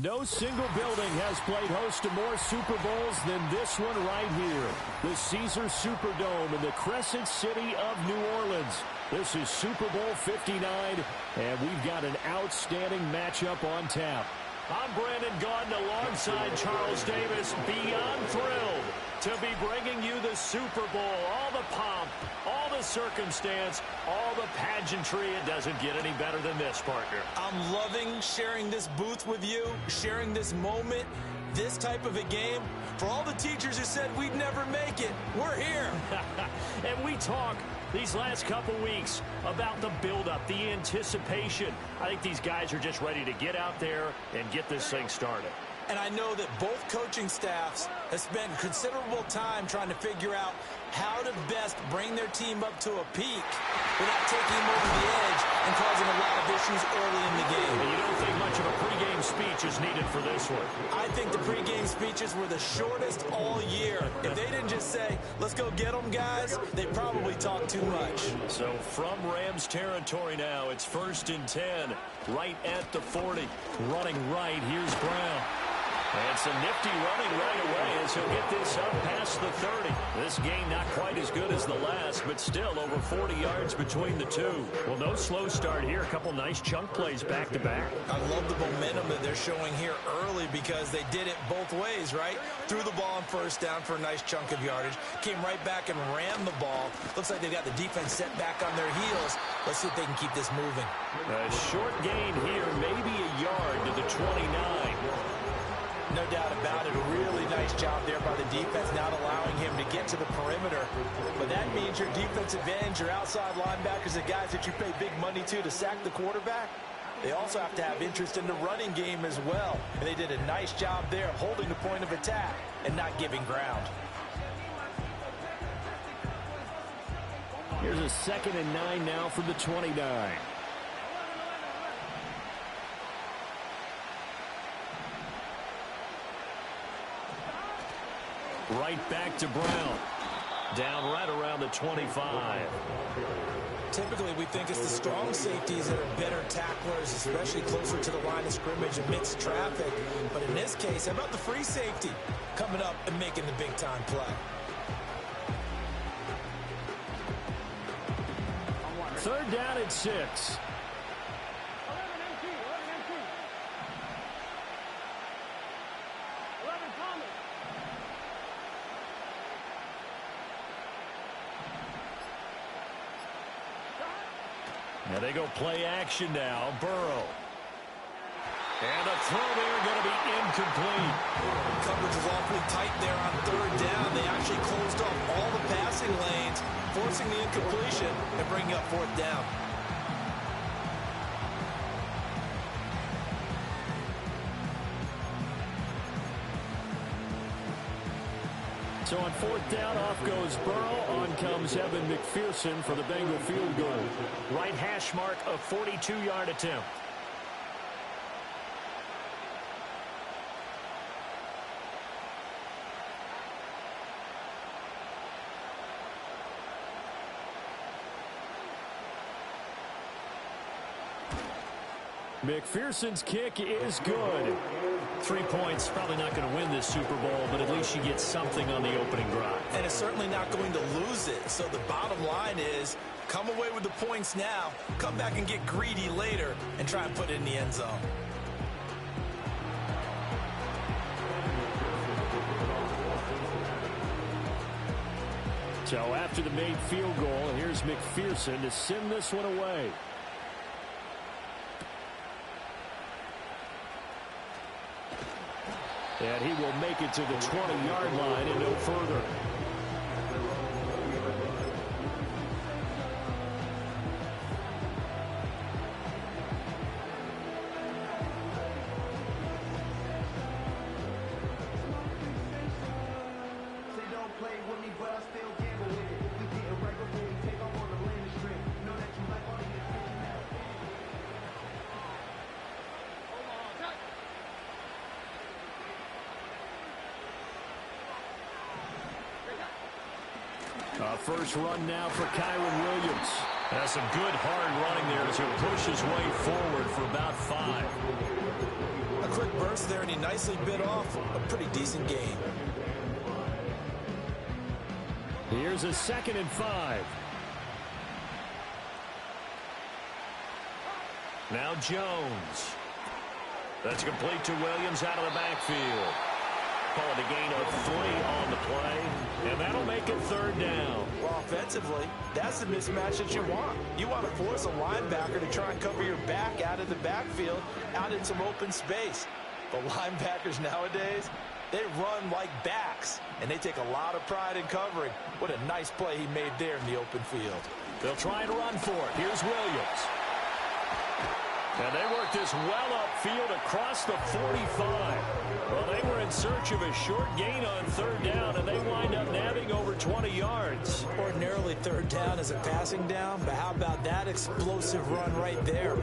No single building has played host to more Super Bowls than this one right here. The Caesars Superdome in the Crescent City of New Orleans. This is Super Bowl 59, and we've got an outstanding matchup on tap. I'm Brandon Gaudin alongside Charles Davis, beyond thrilled to be bringing you the Super Bowl. All the pomp, all the circumstance, all the pageantry. It doesn't get any better than this, partner. I'm loving sharing this booth with you, sharing this moment, this type of a game. For all the teachers who said we'd never make it, we're here. And we talk these last couple weeks about the buildup, the anticipation. I think these guys are just ready to get out there and get this thing started. And I know that both coaching staffs have spent considerable time trying to figure out how to best bring their team up to a peak without taking them over the edge and causing a lot of issues early in the game. And you don't think much of a pregame speech is needed for this one? I think the pregame speeches were the shortest all year. If they didn't just say, let's go get them, guys, they probably talked too much. So from Rams territory now, it's 1st and 10, right at the 40. Running right, here's Brown. And some nifty running right away as he'll get this up past the 30. This game not quite as good as the last, but still over 40 yards between the two. Well, no slow start here. A couple nice chunk plays back-to-back. I love the momentum that they're showing here early because they did it both ways, right? Threw the ball on 1st down for a nice chunk of yardage. Came right back and ran the ball. Looks like they've got the defense set back on their heels. Let's see if they can keep this moving. A short gain here, maybe a yard to the 29. No doubt about it. A really nice job there by the defense, not allowing him to get to the perimeter. But that means your defensive ends, your outside linebackers, the guys that you pay big money to sack the quarterback, they also have to have interest in the running game as well. And they did a nice job there of holding the point of attack and not giving ground. Here's a 2nd and 9 now from the 29. Right back to Brown. Down right around the 25. Typically, we think it's the strong safeties that are better tacklers, especially closer to the line of scrimmage amidst traffic. But in this case, how about the free safety coming up and making the big-time play? 3rd down at 6. Now they go play action now. Burrow. And a throw there going to be incomplete. Coverage is awfully tight there on 3rd down. They actually closed off all the passing lanes, forcing the incompletion and bringing up 4th down. So on 4th down, off goes Burrow. On comes Evan McPherson for the Bengal field goal. Right hash mark, a 42-yard attempt. McPherson's kick is good. 3 points, probably not going to win this Super Bowl, but at least you get something on the opening drive. And it's certainly not going to lose it. So the bottom line is, come away with the points now, come back and get greedy later, and try and put it in the end zone. So after the made field goal, here's McPherson to send this one away. And he will make it to the 20-yard line and no further. First run now for Kyron Williams. That's some good hard running there as he pushes his way forward for about 5. A quick burst there, and he nicely bit off a pretty decent gain. Here's a 2nd and 5. Now Jones. That's complete to Williams out of the backfield. Call it a gain of 3 on the play, and that'll make it 3rd down. Well, offensively, that's the mismatch that you want. You want to force a linebacker to try and cover your back out of the backfield, out in some open space. But linebackers nowadays, they run like backs, and they take a lot of pride in covering. What a nice play he made there in the open field. They'll try and run for it. Here's Williams. And they work this well upfield across the 45. Well, they were in search of a short gain on 3rd down, and they wind up nabbing over 20 yards. Ordinarily, 3rd down is a passing down, but how about that explosive run right there?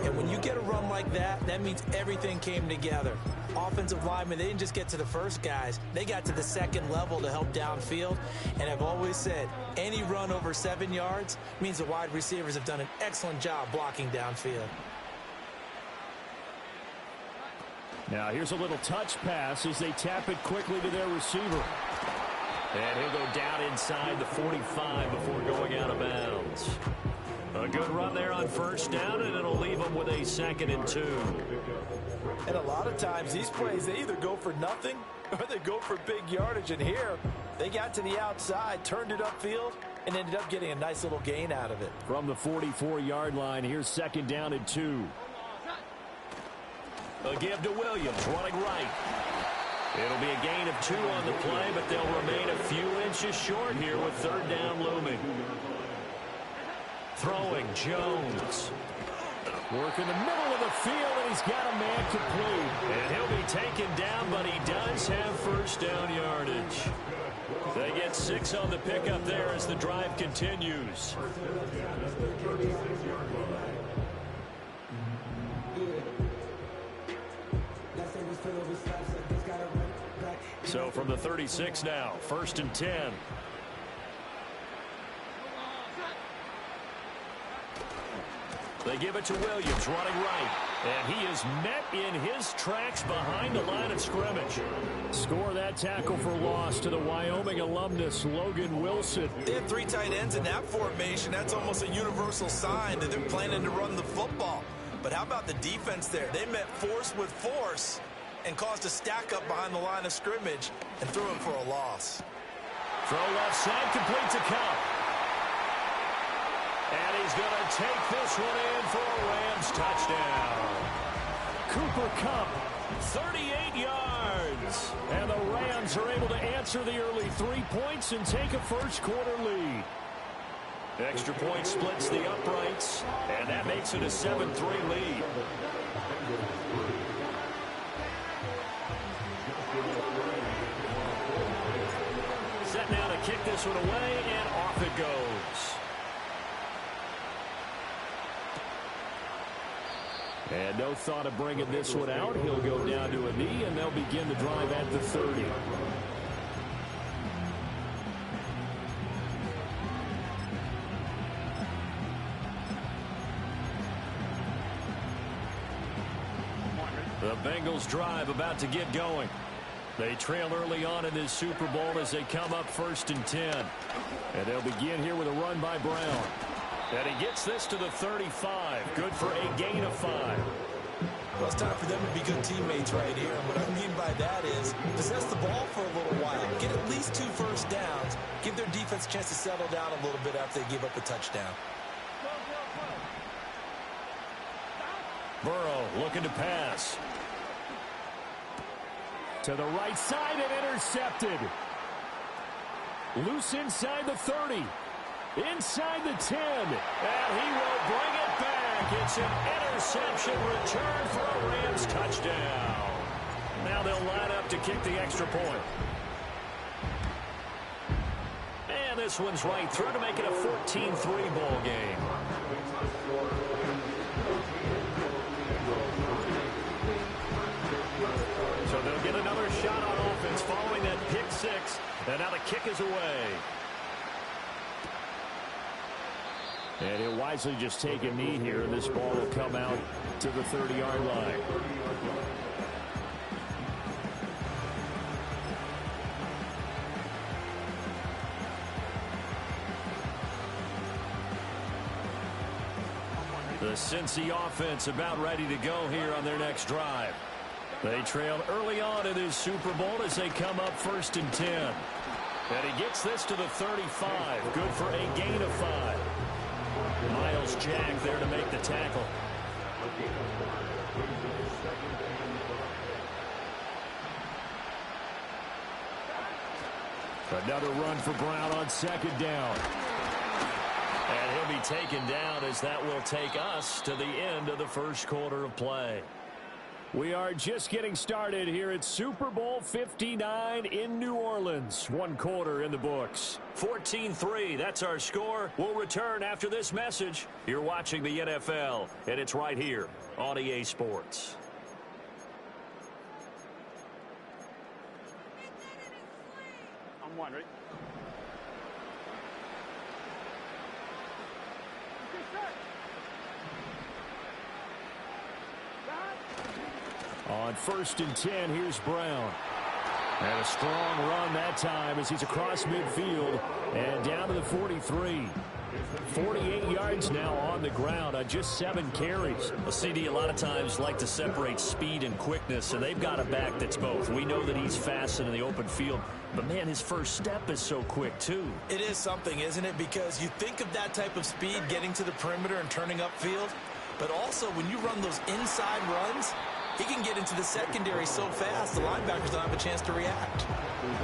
And when you get a run like that, that means everything came together. Offensive linemen, they didn't just get to the first guys. They got to the 2nd level to help downfield. And I've always said, any run over 7 yards means the wide receivers have done an excellent job blocking downfield. Now here's a little touch pass as they tap it quickly to their receiver. And he'll go down inside the 45 before going out of bounds. A good run there on 1st down, and it'll leave them with a 2nd and 2. And a lot of times these plays, they either go for nothing or they go for big yardage. And here, they got to the outside, turned it upfield, and ended up getting a nice little gain out of it. From the 44-yard line, here's 2nd down and 2. A give to Williams, running right. It'll be a gain of 2 on the play, but they'll remain a few inches short here with 3rd down looming. Throwing Jones. Work in the middle of the field, and he's got a man complete. And he'll be taken down, but he does have 1st down yardage. They get 6 on the pickup there as the drive continues. So from the 36 now, 1st and 10. They give it to Williams, running right. And he is met in his tracks behind the line of scrimmage. Score that tackle for loss to the Wyoming alumnus, Logan Wilson. They have 3 tight ends in that formation. That's almost a universal sign that they're planning to run the football. But how about the defense there? They met force with force and caused a stack up behind the line of scrimmage and threw him for a loss. Throw left side, complete to Cup. And he's going to take this one in for a Rams touchdown. Cooper Kupp, 38 yards. And the Rams are able to answer the early 3 points and take a first-quarter lead. Extra point splits the uprights, and that makes it a 7-3 lead. Set now to kick this one away, and off it goes. And no thought of bringing this one out. He'll go down to a knee, and they'll begin the drive at the 30. The Bengals drive about to get going. They trail early on in this Super Bowl as they come up 1st and 10. And they'll begin here with a run by Brown. And he gets this to the 35. Good for a gain of 5. Well, it's time for them to be good teammates right here. And what I mean by that is possess the ball for a little while. Get at least 2 first downs. Give their defense a chance to settle down a little bit after they give up a touchdown. Burrow looking to pass. To the right side and intercepted. Loose inside the 30. Inside the 10. And he will bring it back. It's an interception return for a Rams touchdown. Now they'll line up to kick the extra point. And this one's right through to make it a 14-3 ball game. So they'll get another shot on offense following that pick 6. And now the kick is away. And he'll wisely just take a knee here, and this ball will come out to the 30-yard line. The Cincy offense about ready to go here on their next drive. They trailed early on in this Super Bowl as they come up 1st and 10. And he gets this to the 35. Good for a gain of 5. Miles Jack there to make the tackle. Another run for Brown on 2nd down. And he'll be taken down as that will take us to the end of the first quarter of play. We are just getting started here at Super Bowl 59 in New Orleans. 1 quarter in the books. 14-3, that's our score. We'll return after this message. You're watching the NFL, and it's right here on EA Sports. I'm wondering. On 1st and 10, here's Brown. And a strong run that time as he's across midfield and down to the 43. 48 yards now on the ground on just 7 carries. Well, CD, a lot of times like to separate speed and quickness, and they've got a back that's both. We know that he's fast in the open field, but, man, his first step is so quick, too. It is something, isn't it? Because you think of that type of speed getting to the perimeter and turning upfield, but also when you run those inside runs, he can get into the secondary so fast the linebackers don't have a chance to react.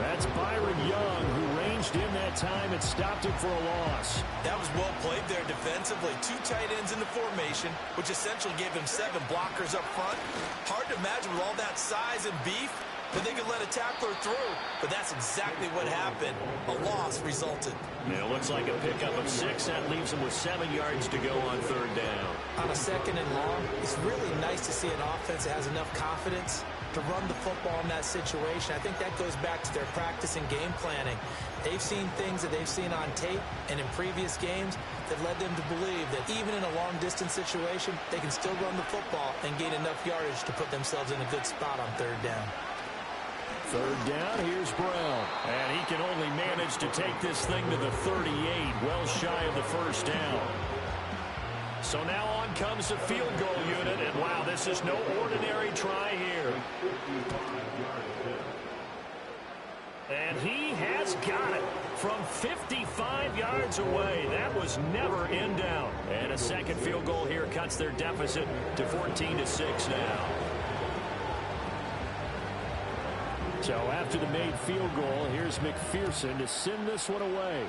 That's Byron Young, who ranged in that time and stopped him for a loss. That was well played there defensively. 2 tight ends in the formation, which essentially gave him 7 blockers up front. Hard to imagine with all that size and beef that they could let a tackler through, but that's exactly what happened. A loss resulted. It looks like a pickup of 6. That leaves him with 7 yards to go on 3rd down. On a 2nd and long, it's really nice to see an offense that has enough confidence to run the football in that situation. I think that goes back to their practice and game planning. They've seen things that they've seen on tape and in previous games that led them to believe that even in a long-distance situation, they can still run the football and gain enough yardage to put themselves in a good spot on 3rd down. 3rd down, here's Brown. And he can only manage to take this thing to the 38, well shy of the 1st down. So now on comes the field goal unit, and wow, this is no ordinary try here. And he has got it from 55 yards away. That was never in doubt. And a 2nd field goal here cuts their deficit to 14-6 now. So after the made field goal, here's McPherson to send this one away.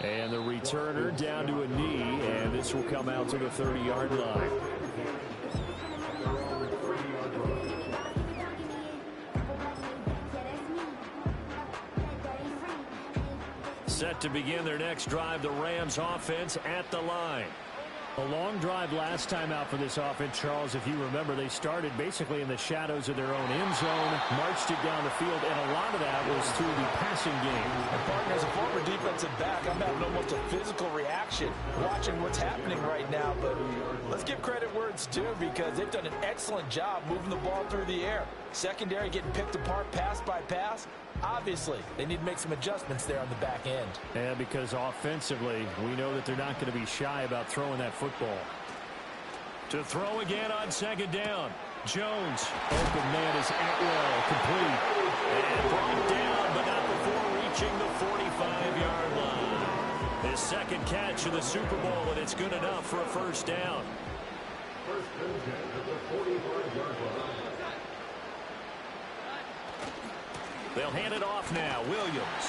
And the returner down to a knee, and this will come out to the 30-yard line. Set to begin their next drive, the Rams offense at the line. A long drive last time out for this offense, Charles. If you remember, they started basically in the shadows of their own end zone, marched it down the field, and a lot of that was through the passing game. And partner, as a former defensive back, I'm having almost a physical reaction watching what's happening right now. But let's give credit where it's due, because they've done an excellent job moving the ball through the air. Secondary getting picked apart pass by pass. Obviously, they need to make some adjustments there on the back end. And because offensively, we know that they're not going to be shy about throwing that football. To throw again on 2nd down. Jones. Open man is Atwell, complete. And brought down, but not before reaching the 45-yard line. His 2nd catch of the Super Bowl, and it's good enough for a 1st down. First and 10 at the 45-yard line. They'll hand it off now. Williams.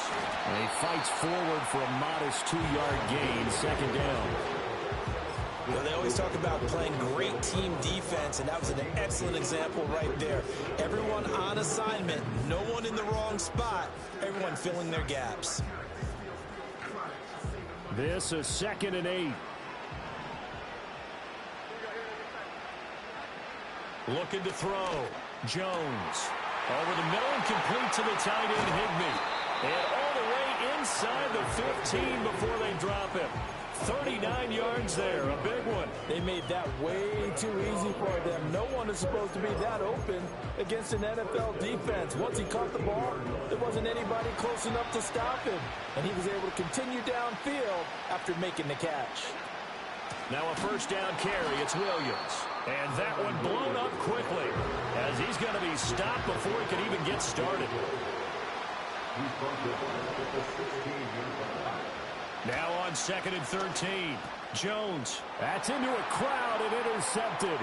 And he fights forward for a modest 2-yard gain. 2nd down. Well, they always talk about playing great team defense, and that was an excellent example right there. Everyone on assignment, no one in the wrong spot, everyone filling their gaps. This is 2nd and 8. Looking to throw. Jones. Over the middle and complete to the tight end, Higbee. And all the way inside the 15 before they drop him. 39 yards there, a big one. They made that way too easy for them. No one is supposed to be that open against an NFL defense. Once he caught the ball, there wasn't anybody close enough to stop him. And he was able to continue downfield after making the catch. Now a first down carry, it's Williams. And that one blown up quickly as he's going to be stopped before he can even get started. Now on 2nd and 13. Jones. That's into a crowd and intercepted.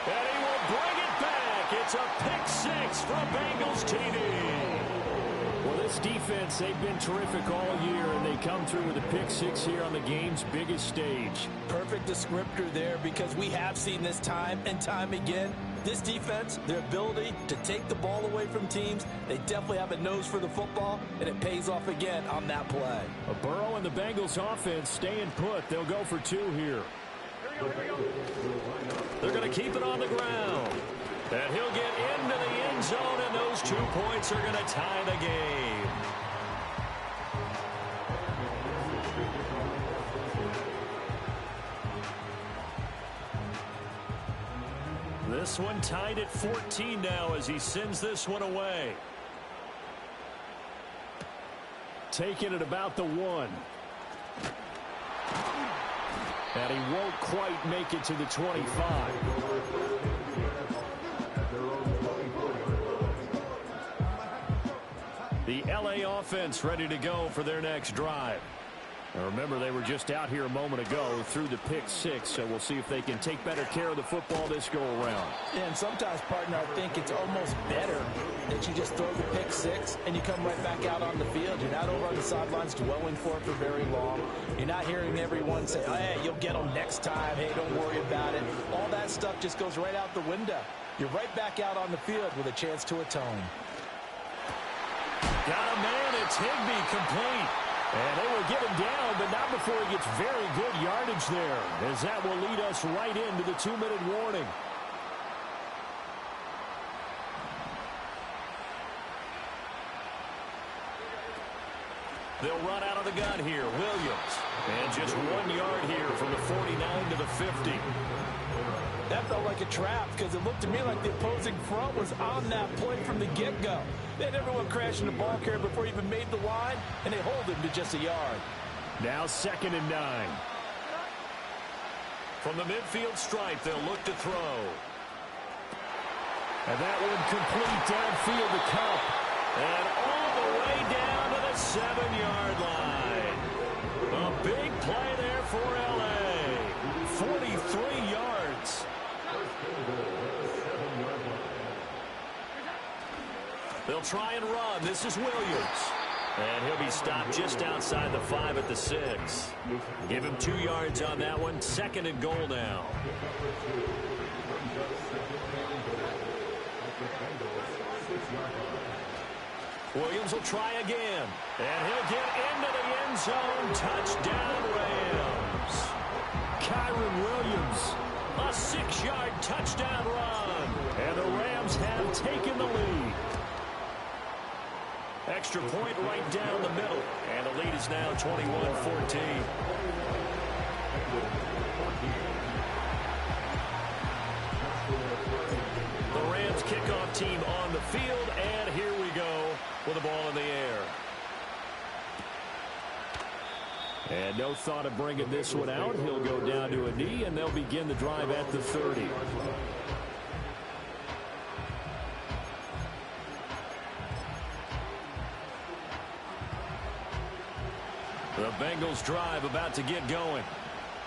And he will bring it back. It's a pick six from Bengals TD. Well, this defense, they've been terrific all year, and they come through with a pick six here on the game's biggest stage. Perfect descriptor there, because we have seen this time and time again. This defense, their ability to take the ball away from teams, they definitely have a nose for the football, and it pays off again on that play. Burrow and the Bengals offense staying put. They'll go for two here. They're going to keep it on the ground. And he'll get into the end zone, and those 2 points are going to tie the game. This one tied at 14 now as he sends this one away. Taking it about the 1. And he won't quite make it to the 25. The LA offense ready to go for their next drive. Now remember, they were just out here a moment ago through the pick six, so we'll see if they can take better care of the football this go around. Yeah, and sometimes, partner, I think it's almost better that you just throw the pick six and you come right back out on the field. You're not over on the sidelines dwelling for it for very long. You're not hearing everyone say, oh, hey, you'll get them next time. Hey, don't worry about it. All that stuff just goes right out the window. You're right back out on the field with a chance to atone. Got a man, it's Higbee, complete. And they will get him down, but not before he gets very good yardage there, as that will lead us right into the 2-minute warning. They'll run out of the gun here. Williams. And just 1 yard here from the 49 to the 50. That felt like a trap, because it looked to me like the opposing front was on that play from the get-go. They had everyone crashing the ball carrier before he even made the line, and they hold him to just a yard. Now 2nd and 9. From the midfield stripe, they'll look to throw. And that one complete downfield to Cup. And all the way down to the 7-yard line. A big play there for L.A. 43 yards. They'll try and run. This is Williams. And he'll be stopped just outside the 5 at the 6. Give him 2 yards on that one. 2nd and goal now. Williams will try again. And he'll get into the end zone. Touchdown, Rams. Kyron Williams. A 6-yard touchdown run. And the Rams have taken the lead. Extra point right down the middle. And the lead is now 21-14. The Rams kickoff team on the field. And here we go with the ball in the air. And no thought of bringing this one out. He'll go down to a knee, and they'll begin the drive at the 30. The Bengals drive about to get going.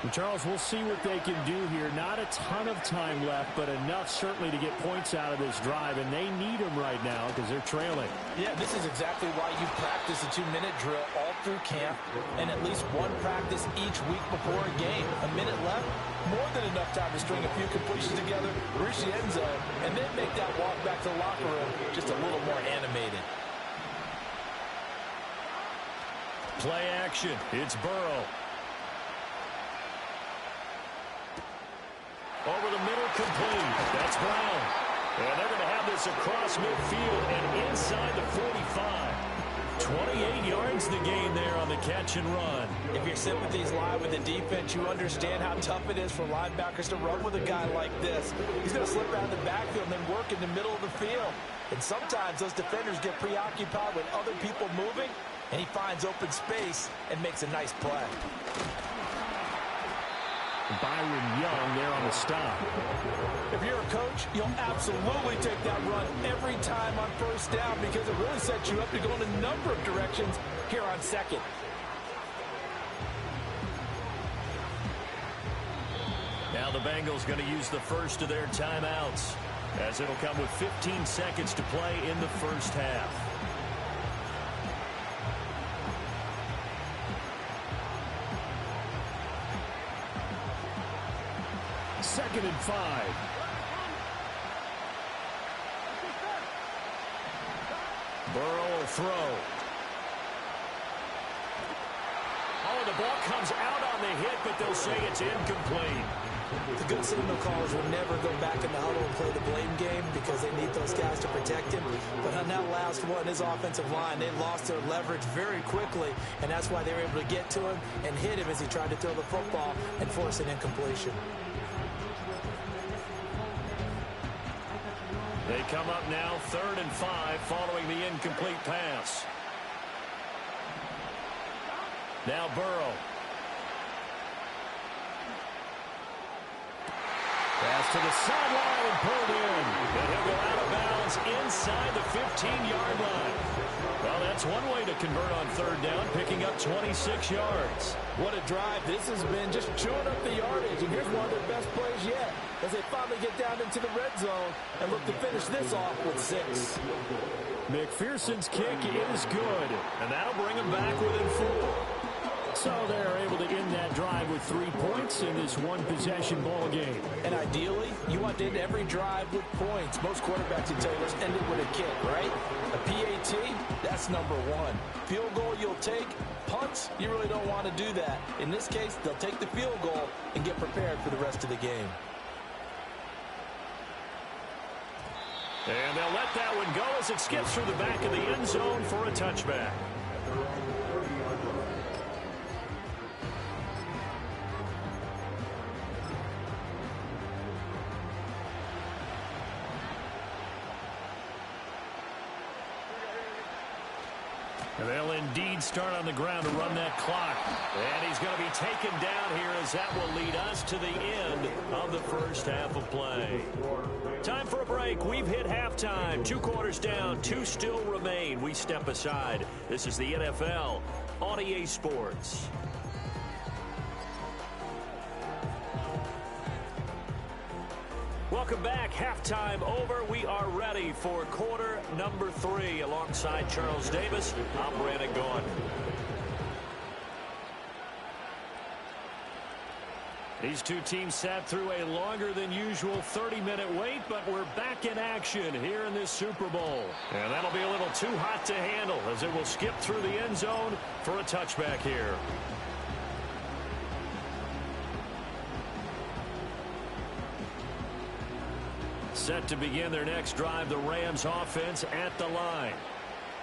And Charles, we'll see what they can do here. Not a ton of time left, but enough certainly to get points out of this drive, and they need them right now because they're trailing. Yeah, this is exactly why you practice a 2-minute drill all through camp and at least one practice each week before a game. A minute left, more than enough time to string a few completions together, reach the end zone, and then make that walk back to the locker room just a little more animated. Play action. It's Burrow. Over the middle, complete. That's Brown. And they're going to have this across midfield and inside the 45. 28 yards the gain there on the catch and run. If your sympathies lie with the defense, you understand how tough it is for linebackers to run with a guy like this. He's going to slip out of the backfield and then work in the middle of the field. And sometimes those defenders get preoccupied with other people moving, and he finds open space and makes a nice play. Byron Young there on the stop. If you're a coach, you'll absolutely take that run every time on first down because it really sets you up to go in a number of directions here on second. Now the Bengals going to use the first of their timeouts, as it'll come with 15 seconds to play in the first half. Second and 5. Burrow will throw. Oh, the ball comes out on the hit, but they'll say it's incomplete. The good signal callers will never go back in the huddle and play the blame game because they need those guys to protect him. But on that last one, his offensive line, they lost their leverage very quickly, and that's why they were able to get to him and hit him as he tried to throw the football and force an incompletion. They come up now 3rd and 5 following the incomplete pass. Now Burrow. Pass to the sideline and pulled in. And he'll go out of bounds inside the 15-yard line. Well, that's one way to convert on 3rd down, picking up 26 yards. What a drive this has been, just chewing up the yardage. And here's one of their best plays yet as they finally get down into the red zone and look to finish this off with 6. McPherson's kick is good. And that'll bring them back within 4. So they're able to end that drive with 3 points in this one-possession ball game. And ideally, you want to end every drive with points. Most quarterbacks would tell you, let's end it with a kick, right? A PAT, that's number 1. Field goal you'll take. Punts, you really don't want to do that. In this case, they'll take the field goal and get prepared for the rest of the game. And they'll let that one go as it skips through the back of the end zone for a touchback. And they'll indeed start on the ground to run that clock. And he's going to be taken down here as that will lead us to the end of the first half of play. Time for a break. We've hit halftime. 2 quarters down, 2 still remain. We step aside. This is the NFL on EA Sports. Welcome back. Halftime over. We are ready for quarter number 3. Alongside Charles Davis, I'm Brandon Gaughan. These two teams sat through a longer than usual 30-minute wait, but we're back in action here in this Super Bowl. And that'll be a little too hot to handle as it will skip through the end zone for a touchback here. Set to begin their next drive, the Rams offense at the line.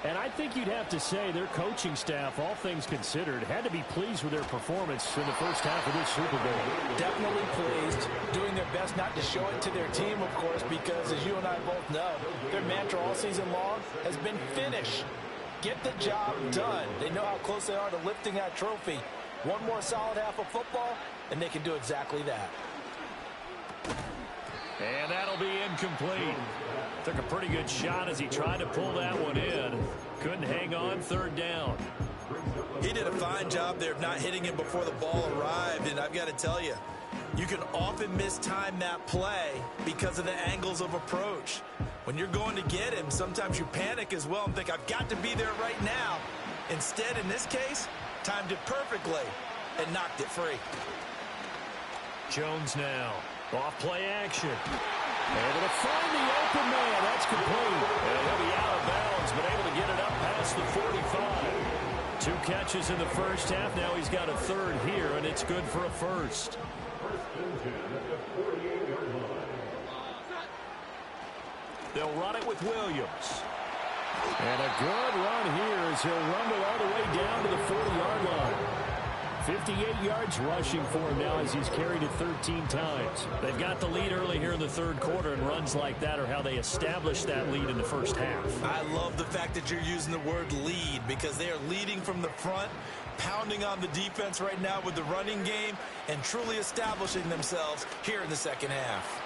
And I think you'd have to say their coaching staff, all things considered, had to be pleased with their performance in the first half of this Super Bowl. Definitely pleased, doing their best not to show it to their team, of course, because as you and I both know, their mantra all season long has been finish. Get the job done. They know how close they are to lifting that trophy. One more solid half of football, and they can do exactly that. And that'll be incomplete. Took a pretty good shot as he tried to pull that one in. Couldn't hang on 3rd down. He did a fine job there of not hitting him before the ball arrived, and I've got to tell you, you can often mistime that play because of the angles of approach. When you're going to get him, sometimes you panic as well and think, I've got to be there right now. Instead, in this case, timed it perfectly and knocked it free. Jones now. Off play action. Able to find the open man. That's complete. And he'll be out of bounds, but able to get it up past the 45. 2 catches in the first half. Now he's got a 3rd here, and it's good for a first. First and 10 at the 48-yard They'll run it with Williams. And a good run here as he'll rumble all the way down to the 40-yard line. 58 yards rushing for him now as he's carried it 13 times. They've got the lead early here in the third quarter, and runs like that are how they establish that lead in the first half. I love the fact that you're using the word lead because they are leading from the front, pounding on the defense right now with the running game, and truly establishing themselves here in the second half.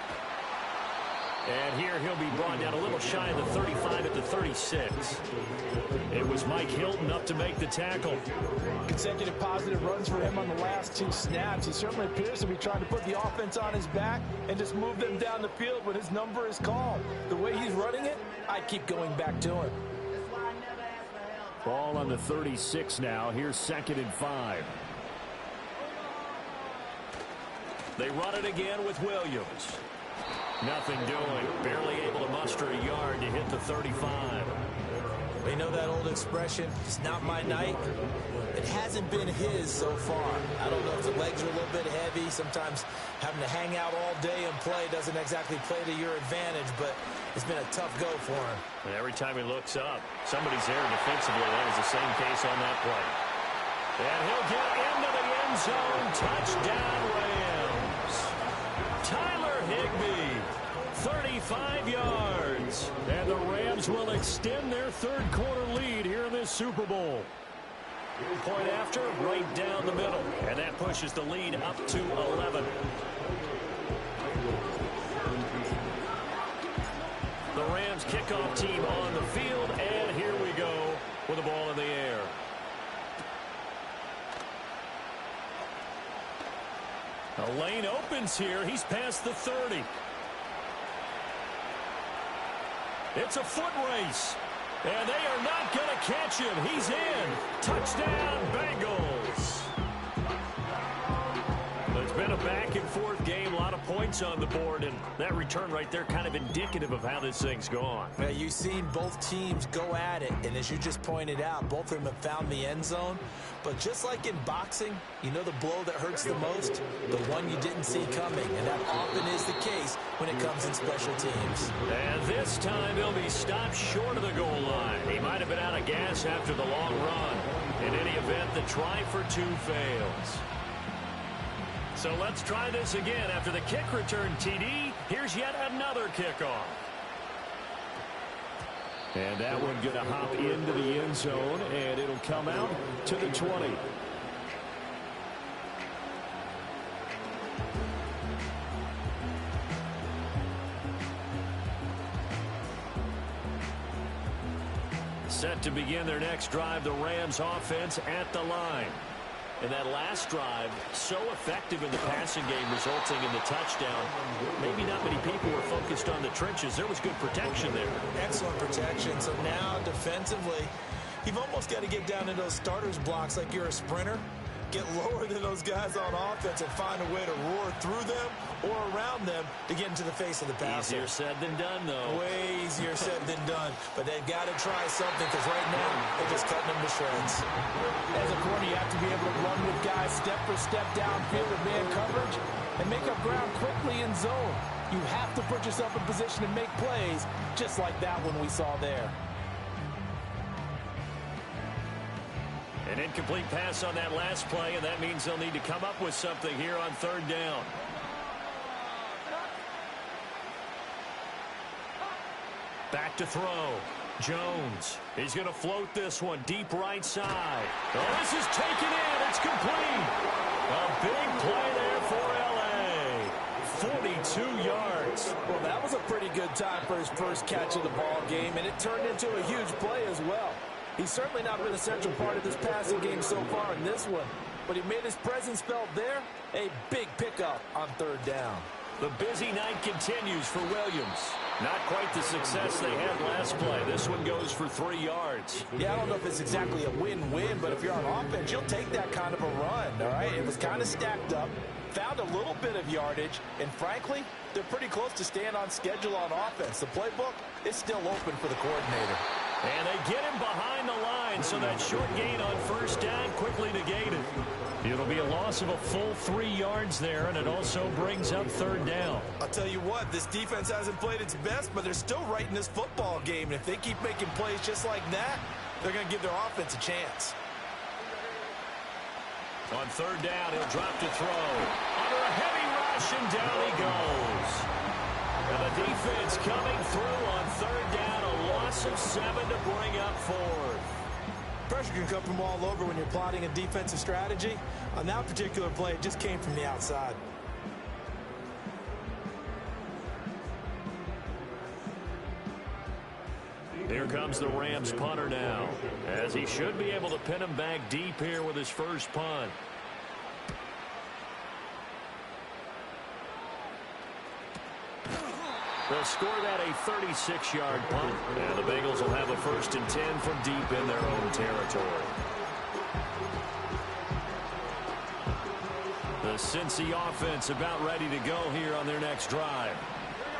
And here he'll be brought down a little shy of the 35 at the 36. It was Mike Hilton up to make the tackle. Consecutive positive runs for him on the last 2 snaps. He certainly appears to be trying to put the offense on his back and just move them down the field when his number is called. The way he's running it, I keep going back to him. Ball on the 36 now. Here's 2nd and 5. They run it again with Williams. Nothing doing. Barely able to muster a yard to hit the 35. You know that old expression, it's not my night? It hasn't been his so far. I don't know if the legs are a little bit heavy. Sometimes having to hang out all day and play doesn't exactly play to your advantage, but it's been a tough go for him. And every time he looks up, somebody's there defensively. That was the same case on that play. And he'll get into the end zone. Touchdown, Rams. Tyler Higbee. 35 yards. And the Rams will extend their third quarter lead here in this Super Bowl. Point after, right down the middle. And that pushes the lead up to 11. The Rams kickoff team on the field. And here we go with the ball in the air. A lane opens here. He's past the 30. It's a foot race. And they are not going to catch him. He's in. Touchdown, Bengals. It's been a back-and-forth game. A lot of points on the board. And that return right there kind of indicative of how this thing's gone. Now, you've seen both teams go at it. And as you just pointed out, both of them have found the end zone. But just like in boxing, you know the blow that hurts the most? The one you didn't see coming. And that often is the case when it comes in special teams. And this time he'll be stopped short of the goal line. He might have been out of gas after the long run. In any event, the try for 2 fails. So let's try this again. After the kick return TD, here's yet another kickoff. And that one going to hop into the end zone, and it'll come out to the 20. Set to begin their next drive, the Rams offense at the line. And that last drive, so effective in the passing game, resulting in the touchdown. Maybe not many people were focused on the trenches. There was good protection there. Excellent protection. So now, defensively, you've almost got to get down into those starters blocks like you're a sprinter. Get lower than those guys on offense and find a way to roar through them or around them to get into the face of the passer. Easier said than done, though. Way easier said than done. But they've got to try something because right now they're just cutting them to shreds. As a corner, you have to be able to run with guys step for step downfield with man coverage and make up ground quickly in zone. You have to put yourself in position to make plays just like that one we saw there. An incomplete pass on that last play, and that means they'll need to come up with something here on 3rd down. Back to throw. Jones. He's going to float this one deep right side. Oh, this is taken in. It's complete. A big play there for L.A. 42 yards. Well, that was a pretty good time for his first catch of the ball game, and it turned into a huge play as well. He's certainly not been a central part of this passing game so far in this one, but he made his presence felt there. A big pickup on 3rd down. The busy night continues for Williams. Not quite the success they had last play. This one goes for 3 yards. Yeah, I don't know if it's exactly a win-win, but if you're on offense, you'll take that kind of a run, all right? It was kind of stacked up, found a little bit of yardage, and frankly, they're pretty close to staying on schedule on offense. The playbook is still open for the coordinator. And they get him behind the line, so that short gain on first down quickly negated. It'll be a loss of a full 3 yards there, and it also brings up third down. I'll tell you what, this defense hasn't played its best, but they're still right in this football game. And if they keep making plays just like that, they're going to give their offense a chance. On third down, he'll drop to throw. Under a heavy rush, and down he goes. And the defense coming through on third down, a loss of 7 to bring up fourth. Pressure can come from all over when you're plotting a defensive strategy. On that particular play, it just came from the outside. Here comes the Rams punter now, as he should be able to pin him back deep here with his first punt. They'll score that a 36-yard punt, and the Bengals will have a 1st and 10 from deep in their own territory. The Cincy offense about ready to go here on their next drive.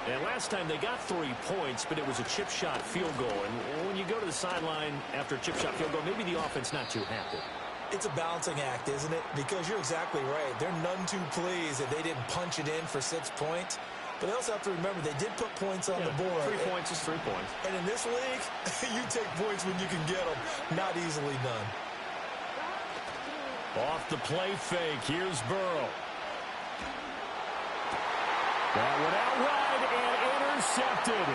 And last time they got 3 points, but it was a chip shot field goal. And when you go to the sideline after a chip shot field goal, maybe the offense not too happy. It's a balancing act, isn't it? Because you're exactly right. They're none too pleased that they didn't punch it in for 6 points. But they also have to remember they did put points on the board. 3 points is 3 points. And in this league, you take points when you can get them. Not easily done. Off the play fake. Here's Burrow. That went out wide and intercepted.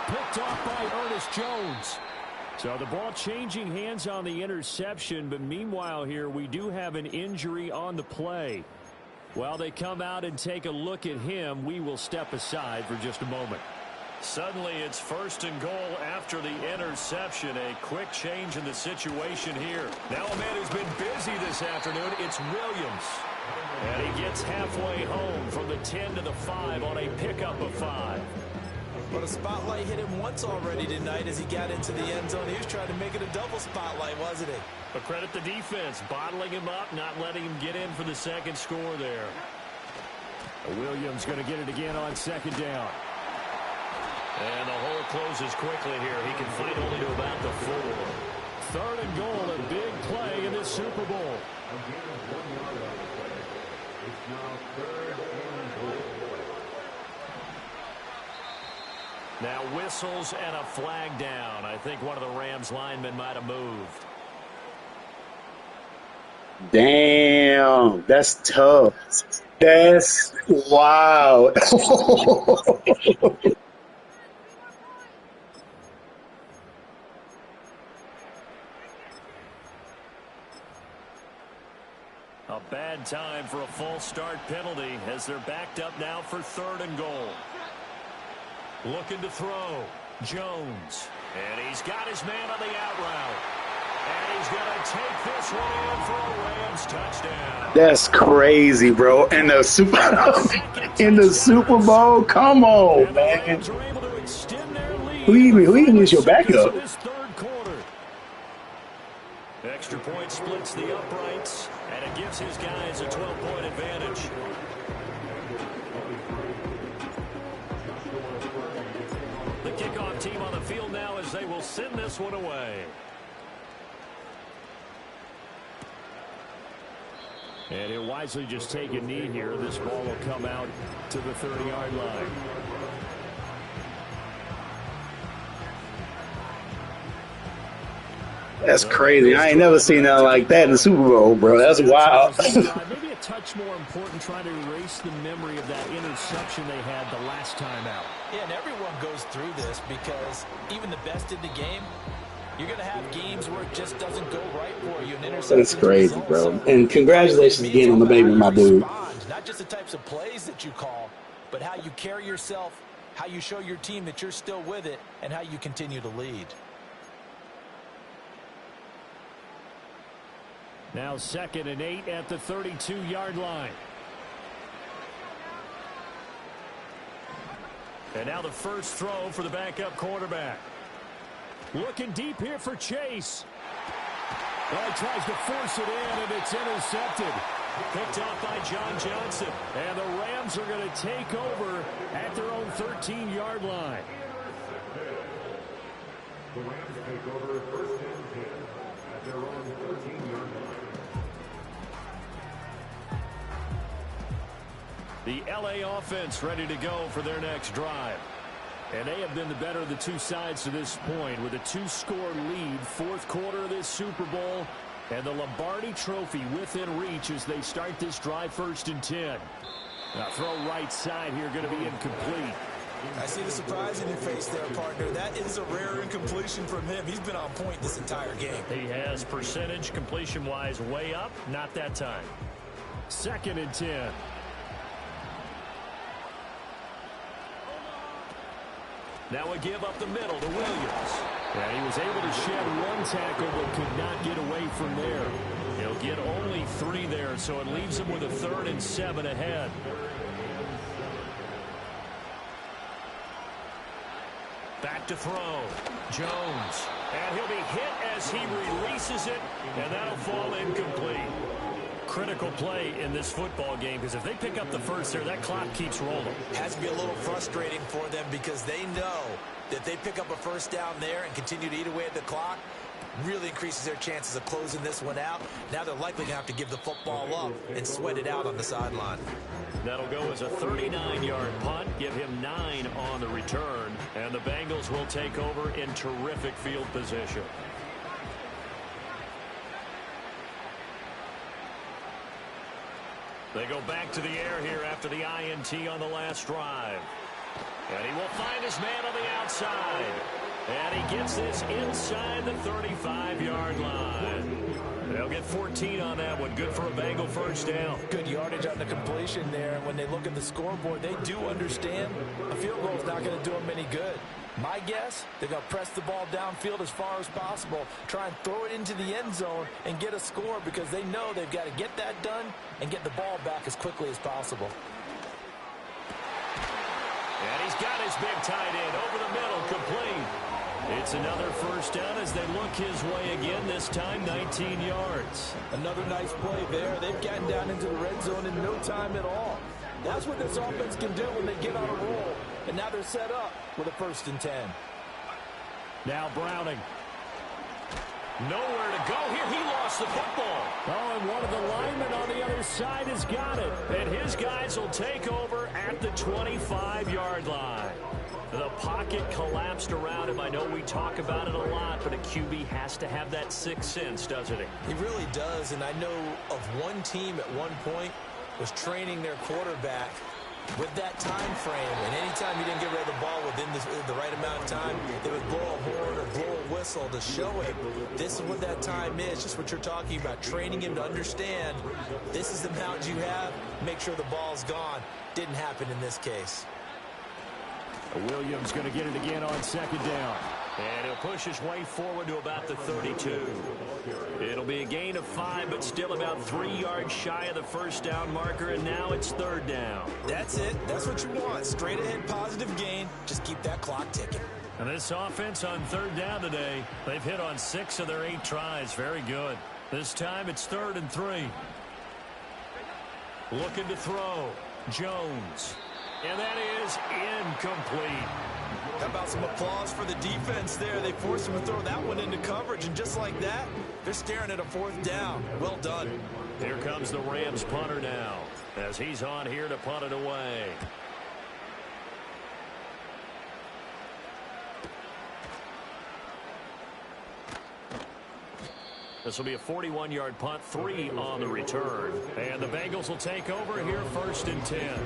Picked off by Ernest Jones. So the ball changing hands on the interception, but meanwhile here we do have an injury on the play. While they come out and take a look at him, we will step aside for just a moment. Suddenly it's 1st and goal after the interception. A quick change in the situation here. Now a man who's been busy this afternoon, it's Williams. And he gets halfway home from the 10 to the 5 on a pickup of 5. But a spotlight hit him once already tonight as he got into the end zone. He was trying to make it a double spotlight, wasn't he? But credit the defense, bottling him up, not letting him get in for the second score there. Williams going to get it again on 2nd down. And the hole closes quickly here. He can fight only to about the 4. 3rd and goal, a big play in this Super Bowl. It's now 3rd and goal. Now whistles and a flag down. I think one of the Rams linemen might have moved. Damn, that's tough. That's wild. A bad time for a false start penalty as they're backed up now for 3rd and goal. Looking to throw. Jones. And he's got his man on the out route. And he's going to take this one in for a Rams touchdown. That's crazy, bro. In the Super Bowl, come on, man. Who even is your backup? Extra point splits the uprights, and it gives his guys a 12-point advantage. The kickoff team on the field now as they will send this one away. And he'll wisely just take a knee here. This ball will come out to the 30-yard line. That's crazy. I ain't never seen nothing like that in the Super Bowl, bro. That's wild. Maybe a touch more important trying to erase the memory of that interception they had the last time out. Yeah, and everyone goes through this because even the best in the game, you're going to have games where it just doesn't go right for you. That's crazy, bro. And congratulations again on the baby, my dude. Not just the types of plays that you call, but how you carry yourself, how you show your team that you're still with it, and how you continue to lead. Now 2nd and 8 at the 32-yard line. And now the first throw for the backup quarterback. Looking deep here for Chase. Well, he tries to force it in, and it's intercepted. Picked off by John Johnson. And the Rams are going to take over at their own 13-yard line. The Rams take over 1st and 10. at their own 13-yard line. The LA offense ready to go for their next drive. And they have been the better of the two sides to this point with a 2-score lead, fourth quarter of this Super Bowl, and the Lombardi Trophy within reach as they start this drive, 1st and 10. Now throw right side here, going to be incomplete. I see the surprise in your face there, partner. That is a rare incompletion from him. He's been on point this entire game. He has percentage completion-wise way up, not that time. 2nd and 10. Now a give up the middle to Williams. And he was able to shed one tackle but could not get away from there. He'll get only 3 there, so it leaves him with a 3rd and 7 ahead. Back to throw. Jones. And he'll be hit as he releases it, and that'll fall incomplete. Critical play in this football game because if they pick up the first there, that clock keeps rolling. Has to be a little frustrating for them because they know that they pick up a first down there and continue to eat away at the clock, really increases their chances of closing this one out. Now they're likely going to have to give the football up and sweat it out on the sideline. That'll go as a 39-yard punt, give him 9 on the return, and the Bengals will take over in terrific field position. They go back to the air here after the INT on the last drive. And he will find his man on the outside. And he gets this inside the 35-yard line. They'll get 14 on that one. Good for a Bengal first down. Good yardage on the completion there. And when they look at the scoreboard, they do understand a field goal is not going to do them any good. My guess, they're going to press the ball downfield as far as possible, try and throw it into the end zone and get a score because they know they've got to get that done and get the ball back as quickly as possible. And he's got his big tight end over the middle, complete. It's another first down as they look his way again, this time 19 yards. Another nice play there. They've gotten down into the red zone in no time at all. That's what this offense can do when they get on a roll. And now they're set up with a 1st and 10. Now Browning. Nowhere to go here. He lost the football. Oh, and one of the linemen on the other side has got it. And his guys will take over at the 25-yard line. The pocket collapsed around him. I know we talk about it a lot, but a QB has to have that sixth sense, doesn't he? He really does, and I know of one team at one point was training their quarterback with that time frame, and anytime he didn't get rid of the ball within the right amount of time, they would blow a horn or blow a whistle to show him this is what that time is, just what you're talking about, training him to understand this is the amount you have, make sure the ball's gone. Didn't happen in this case. Williams going to get it again on 2nd down. And he'll push his way forward to about the 32. It'll be a gain of 5, but still about 3 yards shy of the first down marker, and now it's 3rd down. That's it. That's what you want. Straight ahead, positive gain. Just keep that clock ticking. And this offense on 3rd down today, they've hit on 6 of their 8 tries. Very good. This time it's 3rd and 3. Looking to throw. Jones. And that is incomplete. How about some applause for the defense there? They forced him to throw that one into coverage, and just like that, they're staring at a 4th down. Well done. Here comes the Rams punter now, as he's on here to punt it away. This will be a 41-yard punt, 3 on the return. And the Bengals will take over here, 1st and 10.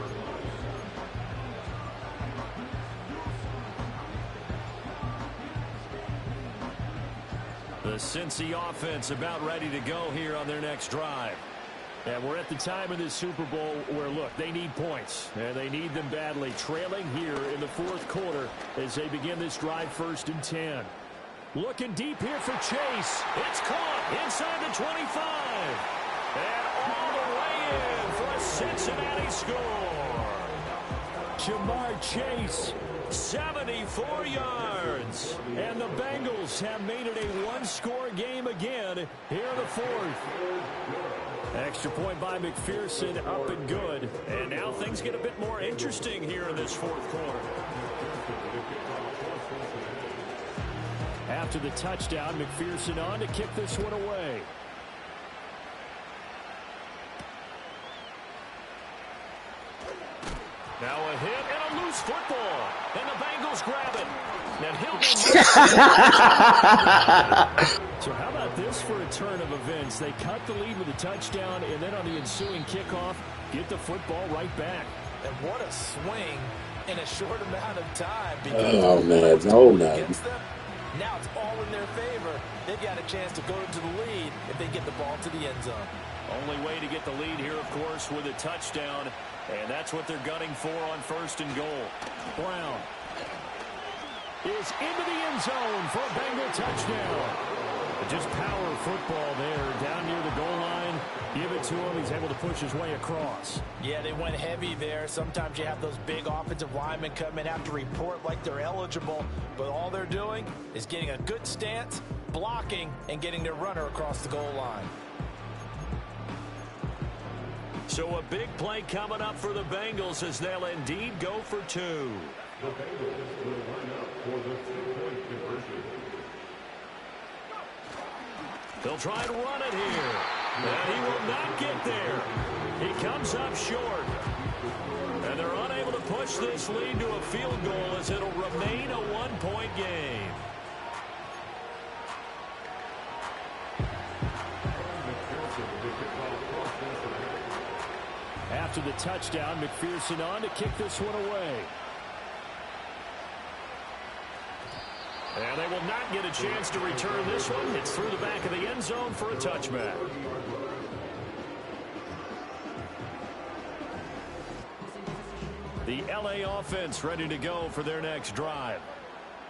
The Cincy offense about ready to go here on their next drive. And we're at the time of this Super Bowl where, look, they need points. And they need them badly. Trailing here in the 4th quarter as they begin this drive, 1st and 10. Looking deep here for Chase. It's caught inside the 25. And all the way in for a Cincinnati score. Jamar Chase. 74 yards. And the Bengals have made it a one-score game again here in the 4th. Extra point by McPherson, up and good. And now things get a bit more interesting here in this 4th quarter. After the touchdown, McPherson on to kick this one away. Now a hit and a loose football. And the Bengals grab it. And he'll be So how about this for a turn of events? They cut the lead with a touchdown, and then on the ensuing kickoff, get the football right back. And what a swing in a short amount of time. Oh, man. No, man. Now it's all in their favor. They've got a chance to go into the lead if they get the ball to the end zone. Only way to get the lead here, of course, with a touchdown. And that's what they're gunning for on 1st and goal. Brown is into the end zone for a Bengal touchdown. Just power football there down near the goal line. Give it to him. He's able to push his way across. Yeah, they went heavy there. Sometimes you have those big offensive linemen come in, have to report like they're eligible. But all they're doing is getting a good stance, blocking, and getting their runner across the goal line. So a big play coming up for the Bengals as they'll indeed go for 2. The Bengals will line up for the 2-point conversion. They'll try and run it here. And he will not get there. He comes up short. And they're unable to push this lead to a field goal as it'll remain a 1-point game. After the touchdown, McPherson on to kick this one away. And they will not get a chance to return this one. It's through the back of the end zone for a touchback. The LA offense ready to go for their next drive.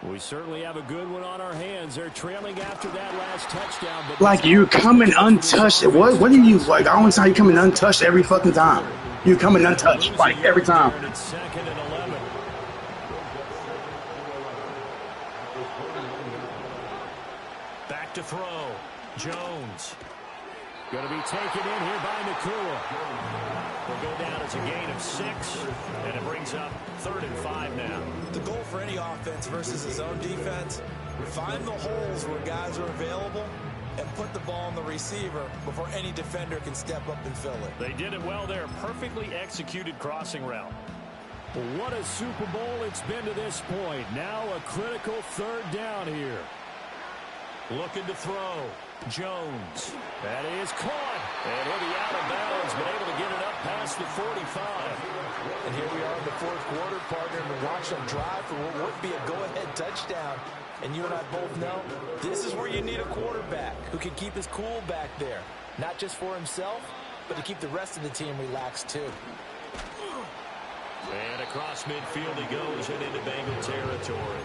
We certainly have a good one on our hands. They're trailing after that last touchdown. But like, you're coming untouched. What are you, like, I don't understand how you're coming untouched every fucking time. You're coming untouched, like, every time. It's 2nd and 11. Back to throw. Jones. Going to be taken in here by Nakua. Will go down as a gain of 6, and it brings up 3rd and 5 now. The goal for any offense versus his own defense, find the holes where guys are available and put the ball on the receiver before any defender can step up and fill it. They did it well there. Perfectly executed crossing route. What a Super Bowl it's been to this point. Now a critical 3rd down here. Looking to throw. Jones. That is caught. And he'll be out of bounds, but able to get it up past the 45. And here we are in the 4th quarter, partner, and watch them drive for what would be a go-ahead touchdown. And you and I both know this is where you need a quarterback who can keep his cool back there. Not just for himself, but to keep the rest of the team relaxed too. And across midfield he goes and into Bengal territory.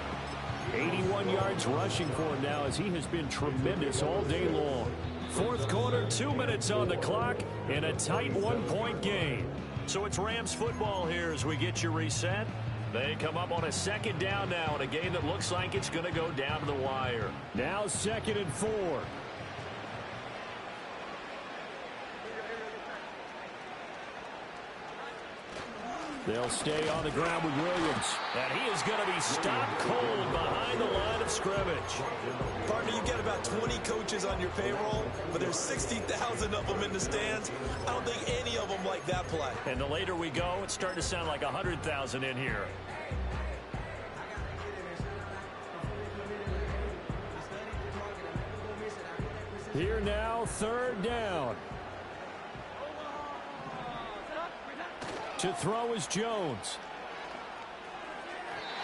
81 yards rushing for him now as he has been tremendous all day long. 4th quarter, 2 minutes on the clock, and a tight 1-point game. So it's Rams football here as we get you reset. They come up on a 2nd down now in a game that looks like it's going to go down to the wire. Now 2nd and 4. They'll stay on the ground with Williams. And he is going to be stopped cold behind the line of scrimmage. Partner, you get about 20 coaches on your payroll, but there's 60,000 of them in the stands. I don't think any of them like that play. And the later we go, it's starting to sound like 100,000 in here. Here now, 3rd down. To throw is Jones.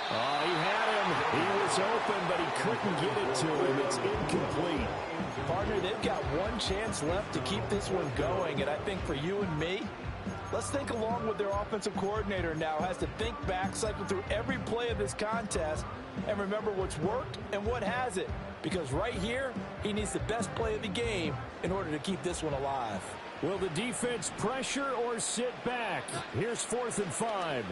Oh, he had him. He was open, but he couldn't get it to him. It's incomplete. Partner, they've got one chance left to keep this one going, and I think for you and me, let's think along with their offensive coordinator now. Has to think back, cycle through every play of this contest, and remember what's worked and what hasn't. Because right here, he needs the best play of the game in order to keep this one alive. Will the defense pressure or sit back? Here's 4th and 5.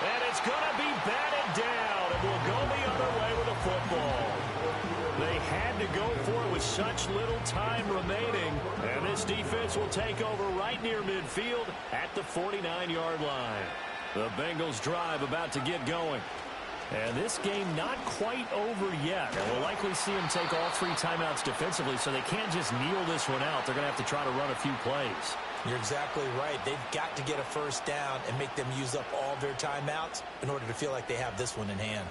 And it's going to be batted down, and we'll go the other way with the football. They had to go for it with such little time remaining, and this defense will take over right near midfield at the 49-yard line. The Bengals drive about to get going. And this game not quite over yet. And we'll likely see him take all 3 timeouts defensively, so they can't just kneel this one out. They're going to have to try to run a few plays. You're exactly right. They've got to get a first down and make them use up all their timeouts in order to feel like they have this one in hand.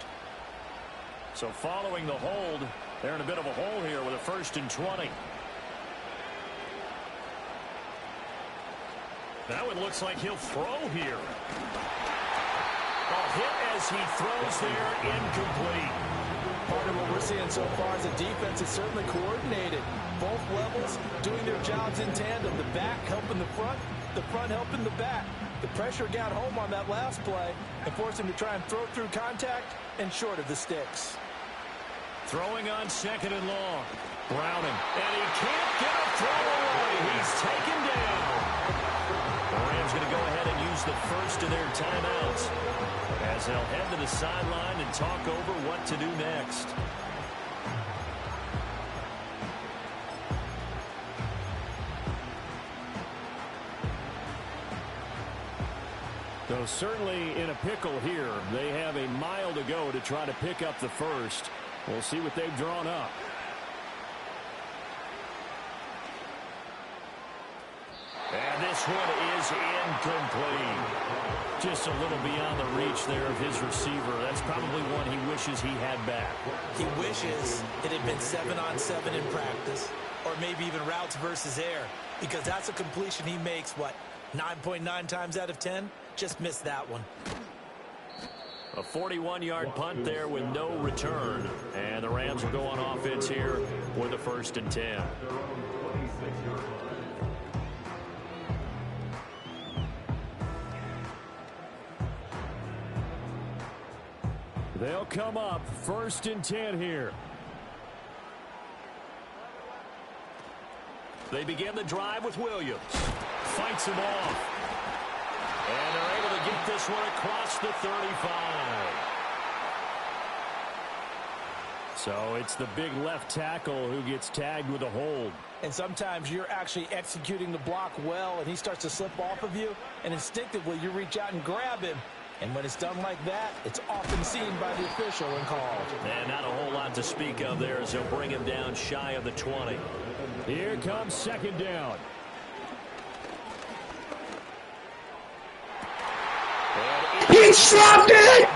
So following the hold, they're in a bit of a hole here with a 1st and 20. That one looks like he'll throw here. A hit as he throws there, incomplete. Part of what we're seeing so far is the defense is certainly coordinated. Both levels doing their jobs in tandem. The back helping the front helping the back. The pressure got home on that last play and forced him to try and throw through contact and short of the sticks. Throwing on 2nd and long. Browning. And he can't get a throw away. He's taken down. The Rams going to go ahead and use the first of their timeouts as they'll head to the sideline and talk over what to do next. So certainly in a pickle here. They have a mile to go to try to pick up the first. We'll see what they've drawn up. And this one is incomplete. Just a little beyond the reach there of his receiver. That's probably one he wishes he had back. He wishes it had been 7-on-7 in practice, or maybe even routes versus air, because that's a completion he makes, what, 9.9 times out of 10? Just missed that one. A 41-yard punt there with no return. And the Rams will go on offense here with a 1st and 10. They'll come up 1st and 10 here. They begin the drive with Williams. Fights him off. And they're able to get this one across the 35. So it's the big left tackle who gets tagged with a hold. And sometimes you're actually executing the block well, and he starts to slip off of you, and instinctively you reach out and grab him. And when it's done like that, it's often seen by the official and called. And not a whole lot to speak of there as they'll bring him down shy of the 20. Here comes 2nd down. He dropped it!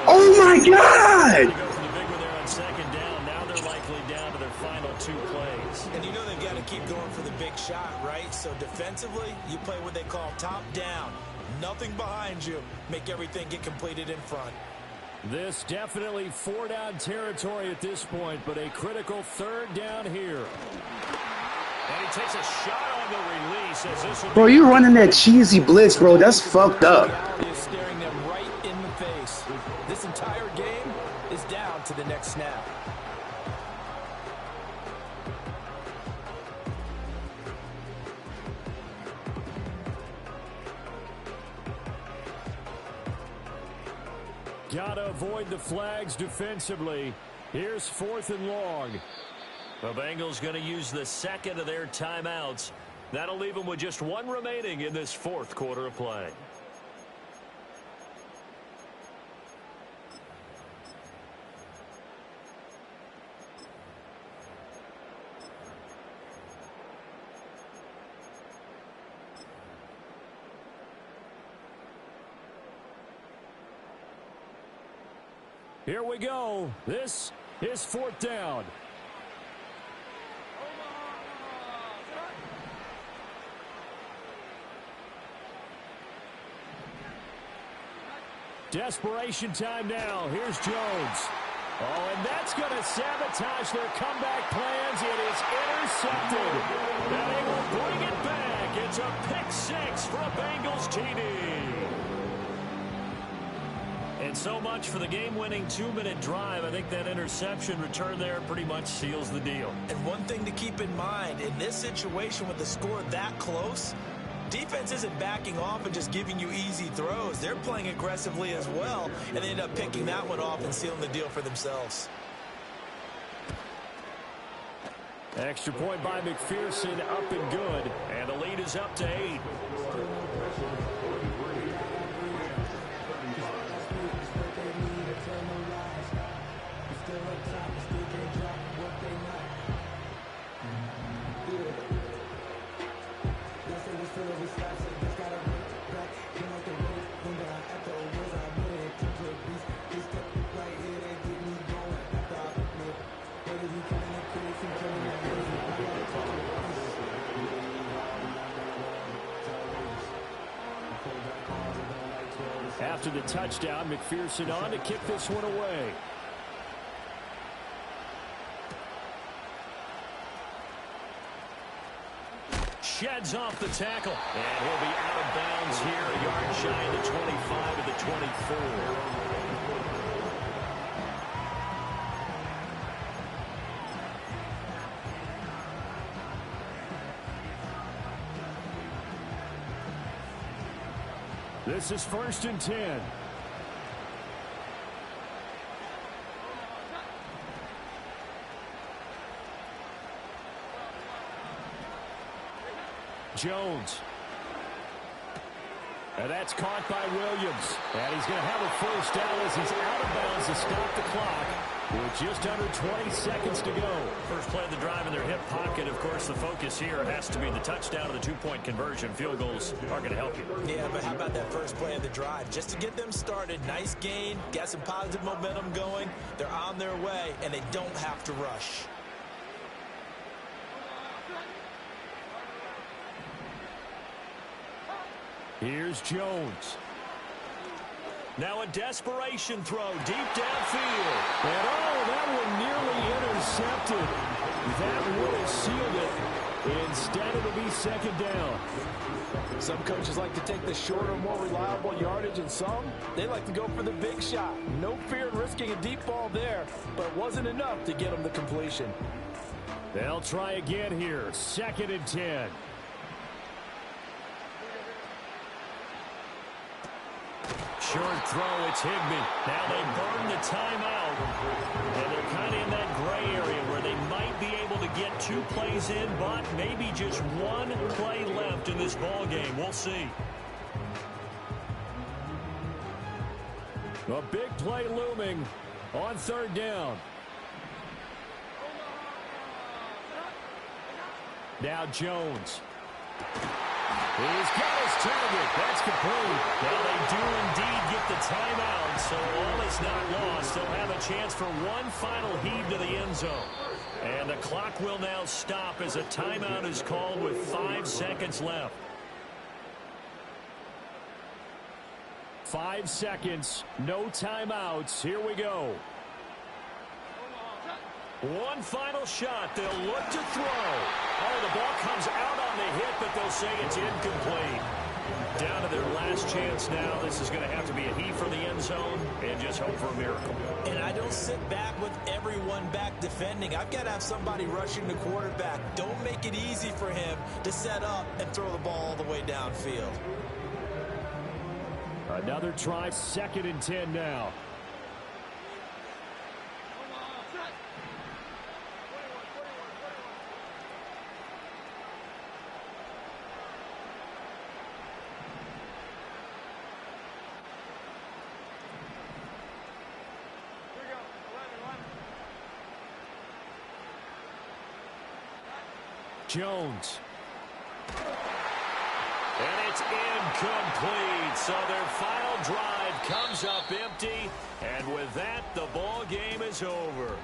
Oh my God! Go for the big one there on 2nd down. Now they're likely down to their final 2 plays. And you know they've got to keep going for the big shot, right? So defensively, you play what they call top down. Nothing behind you. Make everything get completed in front. This definitely 4-down territory at this point, but a critical 3rd down here. And he takes a shot on the release as this one. Bro, you running that cheesy blitz, bro. That's fucked up. Reality is staring them right in the face. This entire game is down to the next snap. Gotta avoid the flags defensively. Here's 4th and long. The Bengals going to use the 2nd of their timeouts. That'll leave them with just 1 remaining in this 4th quarter of play. Here we go. This is 4th down. Desperation time now. Here's Jones. Oh, and that's going to sabotage their comeback plans. It is intercepted. And they will bring it back. It's a pick 6 for a Bengals TD. And so much for the game-winning 2-minute drive. I think that interception return there pretty much seals the deal. And one thing to keep in mind, in this situation with the score that close, defense isn't backing off and just giving you easy throws. They're playing aggressively as well, and they end up picking that one off and sealing the deal for themselves. Extra point by McPherson, up and good. And the lead is up to 8. After the touchdown, McPherson on to kick this one away. Sheds off the tackle. And he'll be out of bounds here, a yard shy of the 25 of the 24. This is 1st and 10. Jones. And that's caught by Williams. And he's going to have a first down as he's out of bounds to stop the clock with just under 20 seconds to go. First play of the drive in their hip pocket. Of course, the focus here has to be the touchdown of the two-point conversion. Field goals are going to help you. Yeah, but how about that first play of the drive? Just to get them started, nice gain, got some positive momentum going. They're on their way, and they don't have to rush. Here's Jones. Now a desperation throw deep downfield. And that one nearly intercepted. That would have sealed it. Instead, it'll be second down. Some coaches like to take the shorter, more reliable yardage, and some, they like to go for the big shot. No fear in risking a deep ball there, but it wasn't enough to get them the completion. They'll try again here. 2nd and 10. Short throw, it's Higbee. Now they burn the timeout, and they're kind of in that gray area where they might be able to get 2 plays in, but maybe just 1 play left in this ball game. We'll see. A big play looming on 3rd down. Now Jones. He's got his target. That's complete. Now they do indeed get the timeout, so all is not lost. They'll have a chance for one final heave to the end zone. And the clock will now stop as a timeout is called with 5 seconds left. 5 seconds, no timeouts. Here we go. One final shot. They'll look to throw. Oh, the ball comes out on the hit, but they'll say it's incomplete. Down to their last chance now. This is going to have to be a heave for the end zone and just hope for a miracle. And I don't sit back with everyone back defending. I've got to have somebody rushing the quarterback. Don't make it easy for him to set up and throw the ball all the way downfield. Another try, 2nd and 10 now. Jones. And it's incomplete. So their final drive comes up empty. And with that, the ball game is over.